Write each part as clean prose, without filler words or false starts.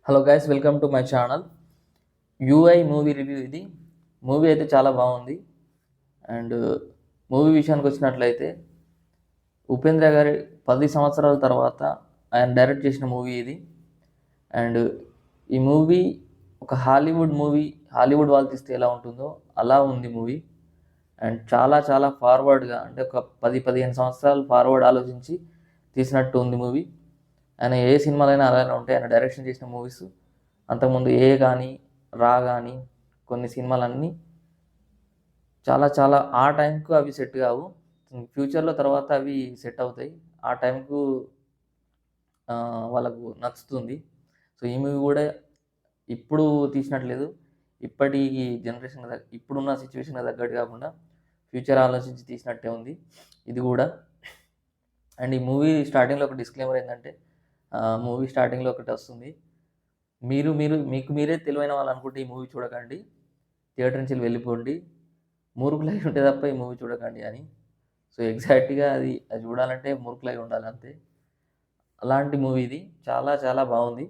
Hello guys, welcome to my channel. UI movie review ఇది. Movie అయితే చాలా బాగుంది. అండ్ మూవీ విషయానికి వచ్చినట్లయితే ఉపేంద్ర గారి 10 సంవత్సరాల తర్వాత ఆయన డైరెక్ట్ చేసిన మూవీ ఇది. అండ్ ఈ మూవీ ఒక హాలీవుడ్ వాళ్ళు తీస్తే ఎలా ఉంటుందో అలా ఉంది మూవీ. అండ్ చాలా చాలా ఫార్వర్డ్గా, అంటే ఒక 10-15 సంవత్సరాలు ఫార్వర్డ్ ఆలోచించి తీసినట్టు ఉంది మూవీ. ఆయన ఏ సినిమాలైనా అలానే ఉంటాయి. ఆయన డైరెక్షన్ చేసిన మూవీస్ అంతకుముందు కానీ కానీ కొన్ని సినిమాలన్నీ చాలా చాలా ఆ టైంకు అవి సెట్ కావు. ఫ్యూచర్లో తర్వాత అవి సెట్ అవుతాయి. ఆ టైంకు వాళ్ళకు నచ్చుతుంది. సో ఈ మూవీ కూడా ఇప్పుడు తీసినట్లేదు, ఇప్పటి జనరేషన్ ఇప్పుడున్న సిచ్యువేషన్ తగ్గట్టు కాకుండా ఫ్యూచర్ ఆలోచించి తీసినట్టే ఉంది ఇది కూడా. అండ్ ఈ మూవీ స్టార్టింగ్లో ఒక డిస్క్లైమర్ ఏంటంటే, మూవీ స్టార్టింగ్లో ఒకటి వస్తుంది, మీకు మీరే తెలివైన వాళ్ళు అనుకుంటే ఈ మూవీ చూడకండి, థియేటర్ నుంచి వెళ్ళిపోండి, మూర్ఖులై ఉంటే తప్ప ఈ మూవీ చూడకండి అని. సో ఎగ్జాక్ట్గా అది చూడాలంటే మూర్ఖులై ఉండాలి అంతే. అలాంటి మూవీ ఇది. చాలా చాలా బాగుంది,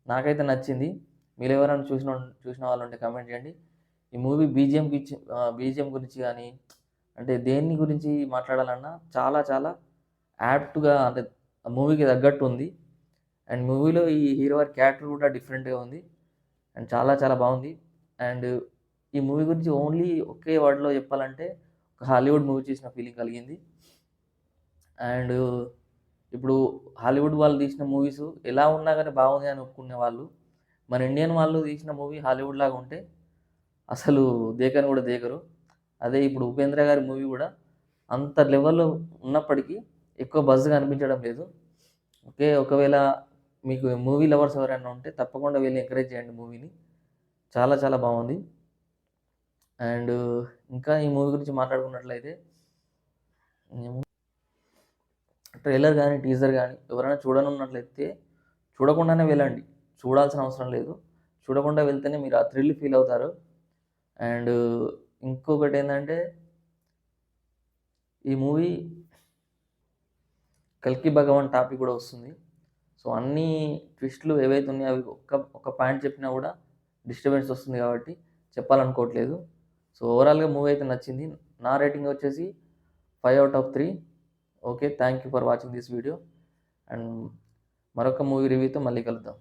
నాకైతే నచ్చింది. మీరు ఎవరైనా చూసిన వాళ్ళు ఉంటే కామెంట్ చేయండి. ఈ మూవీ బీజిఎం గురించి కానీ, అంటే దేని గురించి మాట్లాడాలన్నా చాలా చాలా యాప్ట్గా, అంటే మూవీకి తగ్గట్టు ఉంది. అండ్ మూవీలో ఈ హీరో గారి క్యారెక్టర్ కూడా డిఫరెంట్గా ఉంది. అండ్ చాలా చాలా బాగుంది. అండ్ ఈ మూవీ గురించి ఓన్లీ ఒకే వర్డ్లో చెప్పాలంటే ఒక హాలీవుడ్ మూవీ చేసిన ఫీలింగ్ కలిగింది. అండ్ ఇప్పుడు హాలీవుడ్ వాళ్ళు తీసిన మూవీస్ ఎలా ఉన్నా కానీ బాగుంది అని ఒప్పుకునే వాళ్ళు, మన ఇండియన్ వాళ్ళు తీసిన మూవీ హాలీవుడ్ లాగా ఉంటే అసలు దేకని కూడా దేకరు. అదే ఇప్పుడు ఉపేంద్ర గారి మూవీ కూడా అంత లెవెల్లో ఉన్నప్పటికీ ఎక్కువ బజ్గా అనిపించడం లేదు. ఒకవేళ మీకు మూవీ లవర్స్ ఎవరైనా ఉంటే తప్పకుండా వెళ్ళి ఎంకరేజ్ చేయండి మూవీని. చాలా చాలా బాగుంది. అండ్ ఇంకా ఈ మూవీ గురించి మాట్లాడుకున్నట్లయితే, ట్రైలర్ కానీ టీజర్ కానీ ఎవరైనా చూడనున్నట్లయితే చూడకుండానే వెళ్ళండి, చూడాల్సిన అవసరం లేదు. చూడకుండా వెళ్తేనే మీరు ఆ థ్రిల్ ఫీల్ అవుతారు. అండ్ ఇంకొకటి ఏంటంటే, ఈ మూవీ కల్కి భగవాన్ టాపిక్ కూడా వస్తుంది. సో అన్ని ట్విస్ట్లు ఏవైతే ఉన్నాయో అవి ఒక పాయింట్ చెప్పినా కూడా డిస్టర్బెన్స్ వస్తుంది కాబట్టి చెప్పాలనుకోవట్లేదు. సో ఓవరాల్గా మూవీ అయితే నచ్చింది. నా రేటింగ్ వచ్చేసి 5/3. Okay, thank you for watching this video. And మరొక మూవీ రివ్యూతో మళ్ళీ కలుద్దాం.